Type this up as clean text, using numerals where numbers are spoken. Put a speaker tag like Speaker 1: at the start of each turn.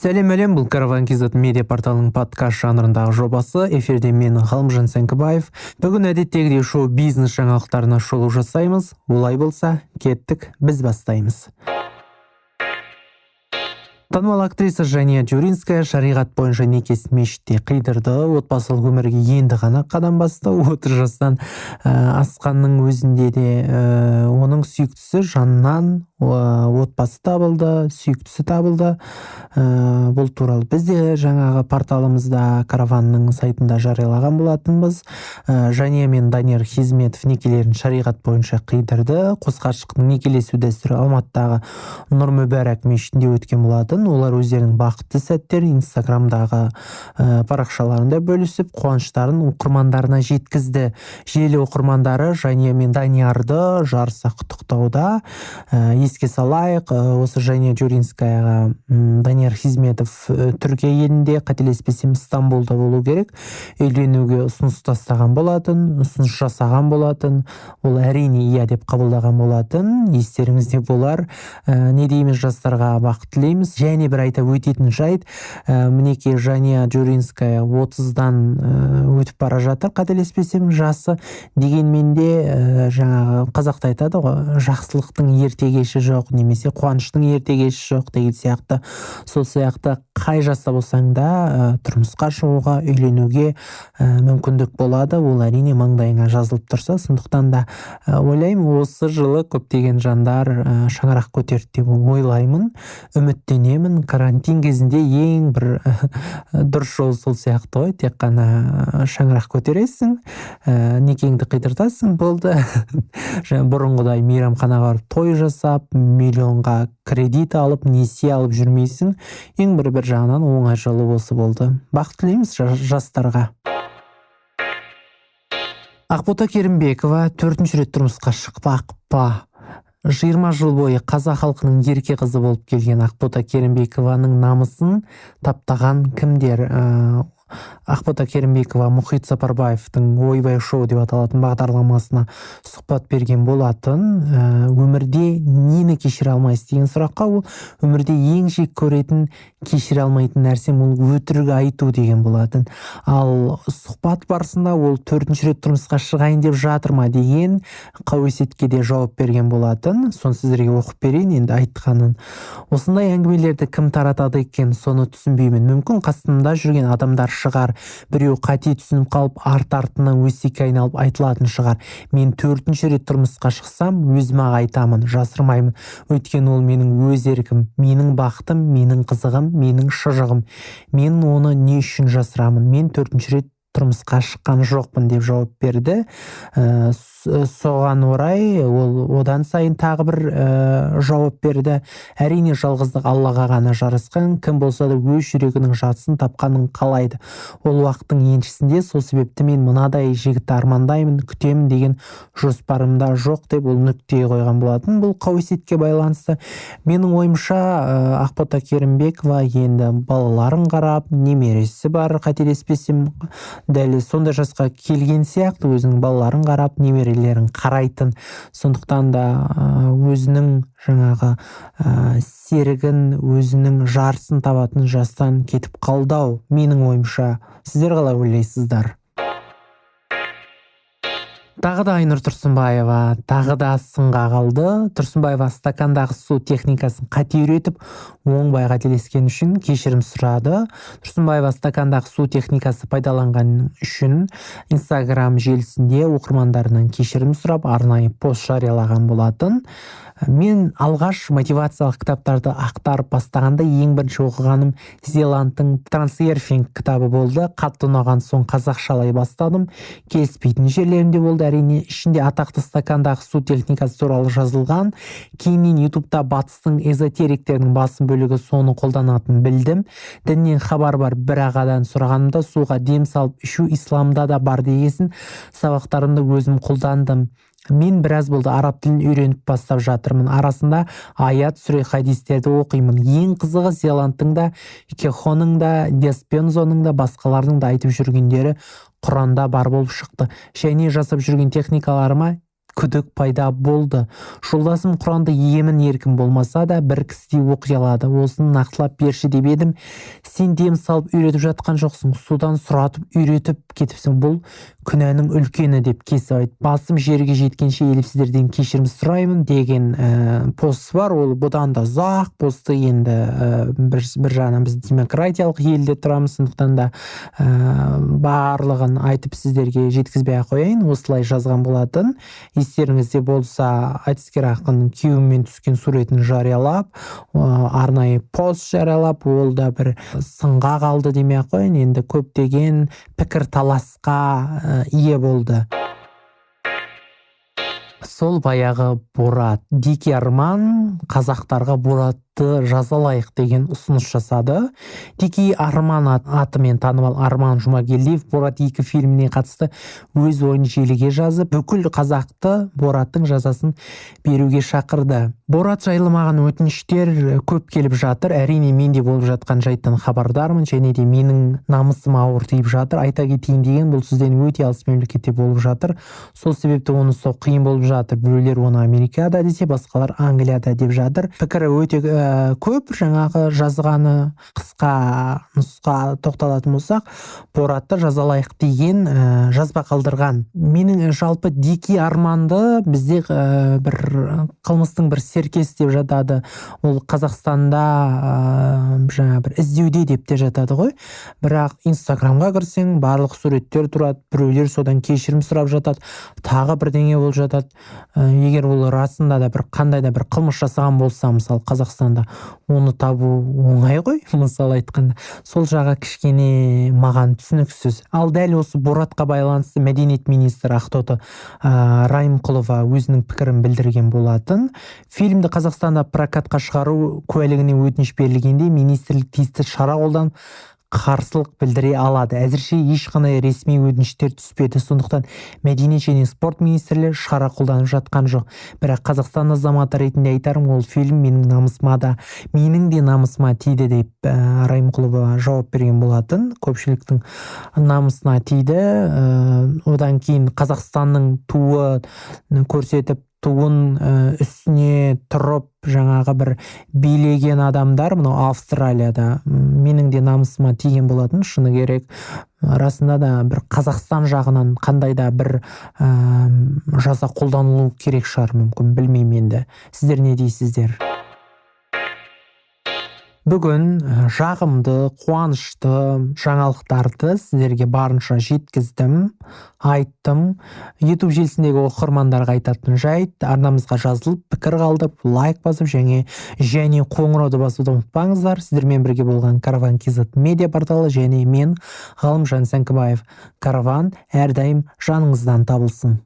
Speaker 1: Сәлем, бұл Караван Кизет медиа порталының подкаст жанрындағы жобасы. Эфирде мен Ғалымжан Сәңкібаев. Бүгін әдеттегідей шоу бизнес жаңалықтарына шолу жасаймыз. Олай болса, кеттік, біз бастаймыз. Танымал актриса Жания Дюринская шариғат бойынша некесін мешітте қидырды. Отбасылық өмірге енді ғана қадам басты. 30 жастан асқанның өзінде де оның сүйіктісі жанынан отбасы табылды, сүйіктісі табылды. Бұл туралы біз де жаңағы порталымызда, Караванның сайтында жариялаған болатынбыз. Жания мен Данияр Хизметов некелерін шариғат бойынша қидырды. Қос ғашықтың некелесу дәстүрі Алматыдағы Нұр Мүбәрак мешітінде өткен болатын. Олар өздерінің бақытты сәттерін инстаграмдағы парақшаларында бөлісіп, қуаныштарын оқырмандарына жеткізді. Желі оқырмандары Жания мен Даниярды жарыса құттықтауда. Еске салайық, осы Жания Дюринскаяға Данияр Хизметов Түркия елінде, қателеспесем Стамбулда болу керек, үйленуге ұсыныс тастаған болатын, ұсыныс жасаған болатын. Ол әрине иә деп қабылдаған болатын. Естеріңізде болар. Не дейміз, жастарға бақыт тілейміз. Және бір айта өтетін жайт, мінекей Жания Дюринская 30-дан өтіп бара жатыр, қателеспесем жасы. Дегенмен де жаңағы қазақта айтады ғой, жақсылықтың ертегеші жоқ, немесе қуаныштың ертегеші жоқ деген сияқты. Сол сияқты қай жаста болсаң да тұрмысқа шығуға, үйленуге мүмкіндік болады. Ол әрине маңдайыңа жазылып тұрса. Сондықтан да ойлаймын, осы жылы көптеген жандар шаңырақ көтерді деп ойлаймын, үміттенемін. Карантин кезінде ең бір дұрыс жол сол сияқты ғой, тек қана шаңырақ көтересің, некеңді қидыртасың, болды. Бұрынғыдай мейрамханаға барып той жасап, миллионға кредит алып, несие алып жүрмейсің. Ең бір жағынан оңай жолы осы болды. Бақыт тілейміз жастарға. Ақбота Керімбекова 4-ші рет тұрмысқа шықпақ па? 20 жыл бойы қазақ халқының ерке қызы болып келген Ақбота Керімбекованың намысын таптаған кімдер? Ақбота Керімбекова Мұхит Сапарбаевтың Ойбай шоу деп аталатын бағдарламасына сұхбат берген болатын. Өмірде нені кешіре алмайсыз деген сұраққа ол өмірде ең жек көретін, кешіре алмайтын нәрсем ол өтірік айту деген болатын. Ал сұхбат барысында ол 4-ші рет тұрмысқа шығайын деп жатыр ма деген қауесетке де жауап берген болатын. Соны сіздерге оқып берейін енді айтқанын. Осындай әңгімелерді кім таратады екен, соны түсінбеймін. Мүмкін қасымда жүрген адамдар шығар. Біреу қате түсініп қалып, арт-артынан өсекке айналып айтылатын шығар. Мен 4-ші рет тұрмысқа шықсам, өзіме айтамын, жасырмаймын. Өйткені ол менің өз еркім, менің бақытым, менің қызығым, менің шыжығым. Мен оны не үшін жасырамын? Мен 4-ші рет тұрмысқа шыққан жоқпын деп жауап берді. Соған орай ол одан сайын тағы бір жауап берді. Әрине жалғыздық Аллаға ғана жарасқан, кім болса да өз жүрегінің жартысын тапқанын қалайды. Ол уақыттың еншісінде, сол себепті мен мынадай жігітті армандаймын, күтемін деген жоспарымда жоқ деп ол нүкте қойған болатын. Бұл қауесетке байланысты. Менің ойымша Ақбота Керімбекова енді балаларын қарап, немересі бар, қателеспесем, дәл сондай жасқа келген сияқты өзінің балаларын қарап, немерелерін қарайтын. Сондықтан да өзінің жаңағы серігін, өзінің жарысын табатын жастан кетіп қалдау, менің ойымша. Сіздер қалай ойлайсыздар? Тағы да Айнұр Тұрсынбаева тағы да сынға қалды. Тұрсынбаева стакандағы су техникасын қате үйретіп, оңбай қателескен үшін кешірім сұрады. Тұрсынбаева стакандағы су техникасы пайдаланған үшін Инстаграм желісінде оқырмандарынан кешірім сұрап, арнайы пост жариялаған болатын. Мен алғаш мотивациялық кітаптарды ақтарып бастағанда ең бірінші оқығаным Зеландтың Трансерфинг кітабы болды. Қатты ұнаған соң қазақшалай бастадым. Келіспейтін жерлерінде болды. Әрине ішінде атақты стакандағы су техникасы туралы жазылған. Кейіннен ютубта батыстың эзотериктерінің басым бөлігі соны қолданатын білдім. Діннен хабар бар бір ағадан сұрағанымда суға дем салып ішу исламда да бар дегесін сабақтарымды өзім қолдандым. Мен біраз болды араб тілін үйреніп бастап жатырмын. Арасында аят, сүре, хадистерді оқимын. Ең қызығы Зеландтың да, Кехоның да, Деспензоның да, басқалардың да айтып жүргендері Құранда бар болып шықты. Және жасап жүрген техникаларыма күдік пайда болды. Жолдасым Құранды емін еркін болмаса да бір кісідей оқи алады. Осыны нақтылап берші деп едім. Сен дем салып үйретіп жатқан жоқсың, судан сұратып үйретіп кетіпсің. Бұл күнәнің үлкені деп кесіп айтты. Басым жерге жеткенше еліп сіздерден кешірім сұраймын деген пост бар. Ол бұдан да ұзақ посты. Енді бір жағынан біз демократиялық елде тұрамыз, сондықтан да барлығын айтып сіздерге жеткізбей ақ қояйын. Осылай жазған болатын. Естеріңізде болса, айтыскер ақынның күйеуімен түскен суретін жариялап, арнайы пост жариялап, ол да бір сынға қалды демей ақ қояйын. Енді көптеген пікір таласқа ие болды. Сол баяғы Борат. Дикий Арман қазақтарға Боратты жазалайық деген ұсыныс жасады. Дикий Арман атымен танымал Арман Жұмагелдиев Борат 2 фильміне қатысты өз ойын желіге жазып, бүкіл қазақты Бораттың жазасын беруге шақырды. Борат жайлы маған өтініштер көп келіп жатыр. Әрине менде болып жатқан жайттан хабардармын, және де менің намысым ауыр тиіп жатыр. Айта кетейін деген, бұл сізден өте алыс мемлекетте болып жатыр. Сол себепті оны сол қиын болып жатыр. Біреулер оны Америкада десе, басқалар Англияда деп жатыр. Пікірі өте көп. Жаңағы жазғаны қысқа нұсқа тоқталатын болсақ, Боратты жазалайық деген жазба қалдырған. Менің жалпы Дикий Арманды бізде бір қылмыстың бір серкес деп жатады. Ол Қазақстанда жаңа бір іздеуде деп те жатады ғой. Бірақ Инстаграмға кірсең, барлық суреттер тұрады. Біреулер содан кешірім сұрап жатады. Тағы бірдеңе болып жатады. Егер ол расында да бір қандай да бір қылмыс жасаған болса, мысалы Қазақстанда, оны табу оңай ғой, мысалы айтқанда. Сол жағы кішкене маған түсініксіз. Ал дәл осы Боратқа байланысты мәдениет министрі Ақтоты Райымқұлова өзінің пікірін білдірген болатын. Фильмді Қазақстанда прокатқа шығару куәлігіне өтініш берілгенде министрлік тиісті шара қолданып қарсылық білдіре алады. Әзірше ешқандай ресми өтініштер түспеді. Сондықтан мәдениет және спорт министрлігі шара қолданып жатқан жоқ. Бірақ Қазақстан азаматы ретінде айтарым, ол фильм менің намысыма да, менің де намысыма тиді деп Райымқұлова жауап берген болатын. Көпшіліктің намысына тиді. Одан кейін Қазақстанның туы көрсетіп, туын үстіне тұрып жаңағы бір билеген адамдар мынау Австралияда менің де намысыма тиген болатын. Шыны керек, расында да бір Қазақстан жағынан қандай да бір жаза қолданылу керек шығар, мүмкін, білмеймін енді. Сіздер не дейсіздер? Бүгін жағымды, қуанышты жаңалықтарды сіздерге барынша жеткіздім, айттым. YouTube желісіндегі оқырмандарға айтатын жайт, арнамызға жазылып, пікір қалдырып, лайк басып және қоңырауды басуды ұмытпаңыздар. Сіздермен бірге болған Караван KZ медиа порталы және мен Ғалымжан Сәңкібаев. Караван әрдайым жаныңыздан табылсын.